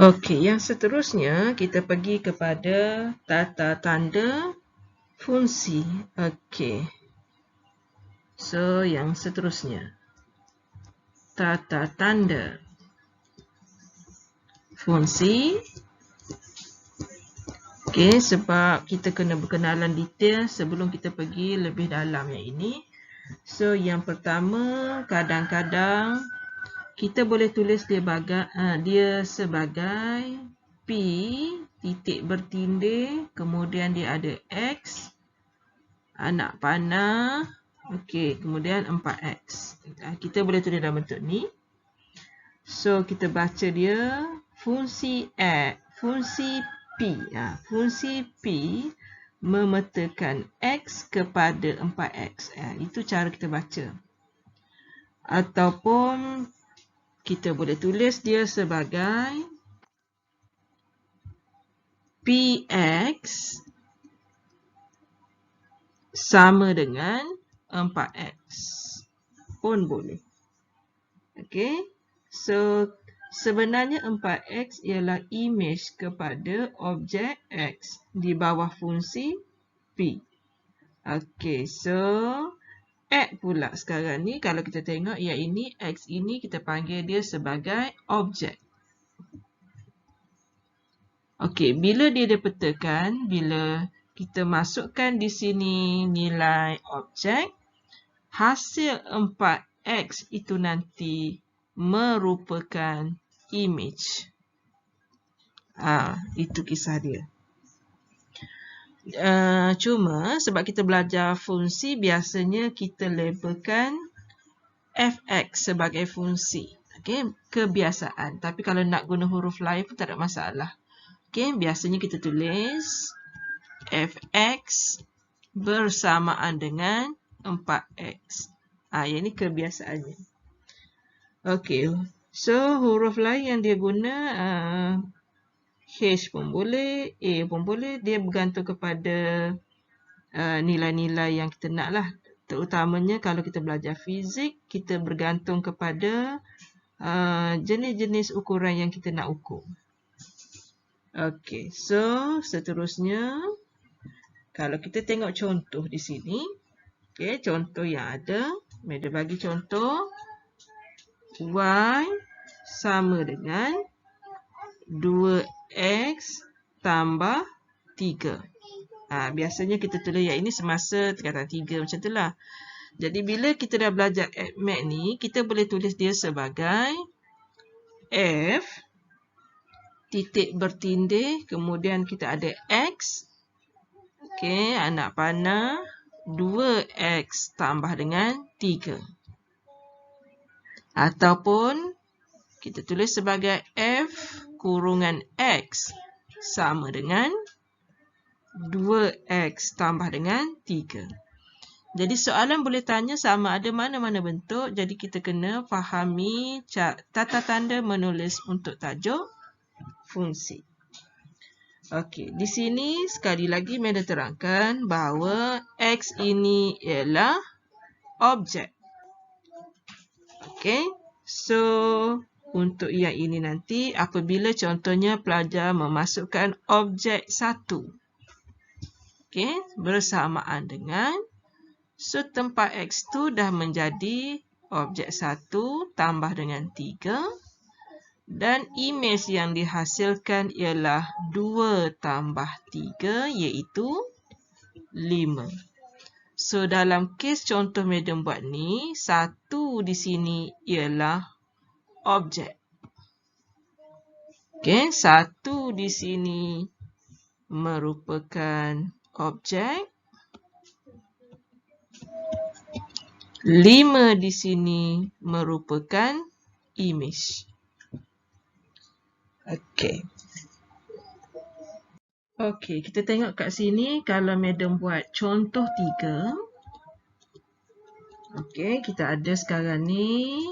Okey, yang seterusnya kita pergi kepada tata tanda fungsi. Okey. So, yang seterusnya. Tata tanda fungsi. Okey, sebab kita kena berkenalan detail sebelum kita pergi lebih dalam yang ini. So, yang pertama, kadang-kadang kita boleh tulis dia sebagai P titik bertindih, kemudian dia ada X, anak panah, okey, kemudian 4X. Kita boleh tulis dalam bentuk ni. So, kita baca dia fungsi P. Fungsi P memetakan X kepada 4X. Itu cara kita baca. Ataupun kita boleh tulis dia sebagai PX sama dengan 4X pun boleh. Okey. So, sebenarnya 4X ialah image kepada objek X di bawah fungsi P. Okey, so X pula sekarang ni kalau kita tengok yang ini X ini kita panggil dia sebagai objek. Okey, bila dia dipetakan, bila kita masukkan di sini nilai objek, hasil 4X itu nanti merupakan image. Itu kisah dia. Cuma sebab kita belajar fungsi, biasanya kita labelkan fx sebagai fungsi. Okay, kebiasaan. Tapi kalau nak guna huruf lain pun tak ada masalah. Okay, biasanya kita tulis fx bersamaan dengan 4x. Yang ini kebiasaannya. Okay, so huruf lain yang dia guna H pun boleh, A pun boleh. Dia bergantung kepada nilai-nilai yang kita nak lah. Terutamanya kalau kita belajar fizik, kita bergantung kepada jenis-jenis ukuran yang kita nak ukur. Okey, so seterusnya kalau kita tengok contoh di sini, okey, contoh yang ada, dia bagi contoh Y sama dengan 2X tambah 3. Biasanya kita tulis yang ini semasa tingkatan 3 macam itulah. Jadi bila kita dah belajar Math ni, kita boleh tulis dia sebagai F titik bertindih, kemudian kita ada X. Okey, anak panah 2X tambah dengan 3. Ataupun kita tulis sebagai F kurungan X sama dengan 2X tambah dengan 3. Jadi soalan boleh tanya sama ada mana-mana bentuk. Jadi kita kena fahami tata tanda menulis untuk tajuk fungsi. Okey, di sini sekali lagi Meda terangkan bahawa X ini ialah objek. Okey, so untuk yang ini nanti apabila contohnya pelajar memasukkan objek 1. Okey, bersamaan dengan tempat X tu dah menjadi objek 1 tambah dengan 3 dan image yang dihasilkan ialah 2 tambah 3 iaitu 5. So dalam kes contoh Madam buat ni, 1 di sini ialah objek. Okey, 1 di sini merupakan objek. 5 di sini merupakan image. Okey. Okey, kita tengok kat sini kalau Madam buat contoh 3. Okey, kita ada sekarang ni.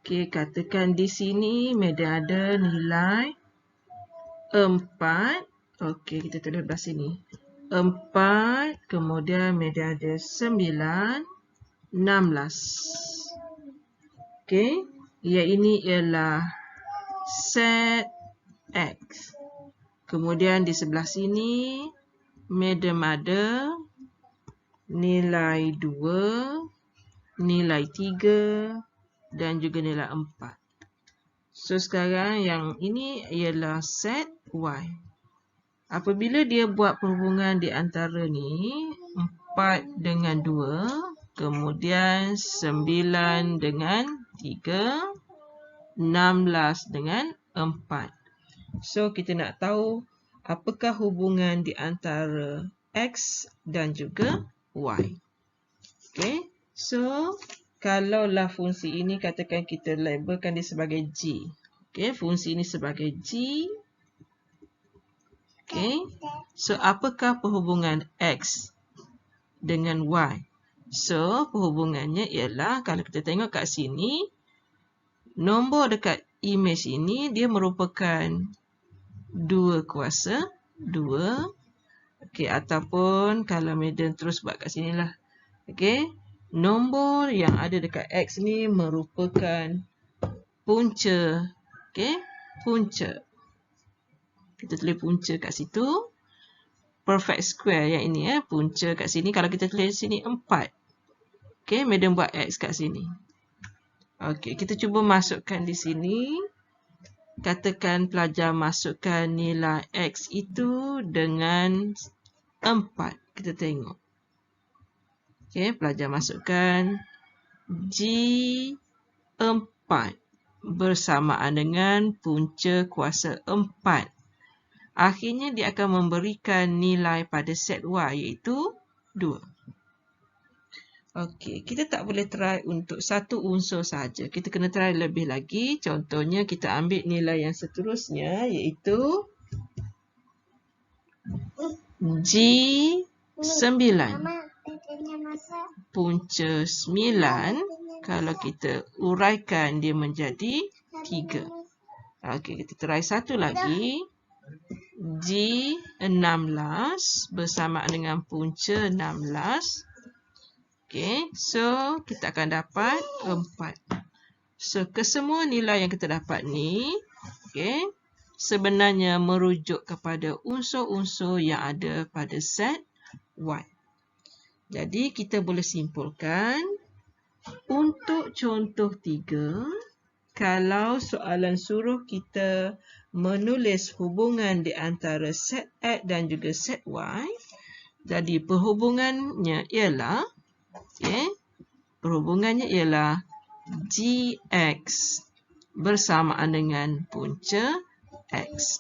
Okey, katakan di sini Madam ada nilai 4. Okey, kita tulis belah sini. 4, kemudian Madam ada 9, 16. Okey, yang ini ialah set X. Kemudian di sebelah sini, madam ada nilai 2, nilai 3 dan juga nilai 4. So, sekarang yang ini ialah set Y. Apabila dia buat perhubungan di antara ni, 4 dengan 2, kemudian 9 dengan 3, 16 dengan 4. So, kita nak tahu apakah hubungan di antara X dan juga Y. Okay. So, kalaulah fungsi ini katakan kita labelkan dia sebagai G. Okay. Fungsi ini sebagai G. Okay. So, apakah perhubungan X dengan Y? So, perhubungannya ialah kalau kita tengok kat sini, nombor dekat image ini dia merupakan 2 kuasa 2. Okay, ataupun kalau madam terus buat kat sini lah. Okay, nombor yang ada dekat X ni merupakan punca. Okay, punca. Kita tulis punca kat situ. Perfect square yang ini punca kat sini. Kalau kita tulis sini 4. Okay, madam buat X kat sini. Okay, kita cuba masukkan di sini. Katakan pelajar masukkan nilai X itu dengan 4. Kita tengok. Okay, pelajar masukkan G4 bersamaan dengan punca kuasa 4. Akhirnya dia akan memberikan nilai pada set Y iaitu 2. Okey, kita tak boleh try untuk satu unsur saja. Kita kena try lebih lagi. Contohnya kita ambil nilai yang seterusnya iaitu G9. Punca 9 kalau kita uraikan dia menjadi 3. Okey, kita try satu lagi. G16 bersamaan dengan punca 16. Okey, so kita akan dapat 4. So, kesemua nilai yang kita dapat ni, okey, sebenarnya merujuk kepada unsur-unsur yang ada pada set Y. Jadi, kita boleh simpulkan untuk contoh 3, kalau soalan suruh kita menulis hubungan di antara set X dan juga set Y, jadi perhubungannya ialah, okay, perhubungannya ialah GX bersamaan dengan punca X.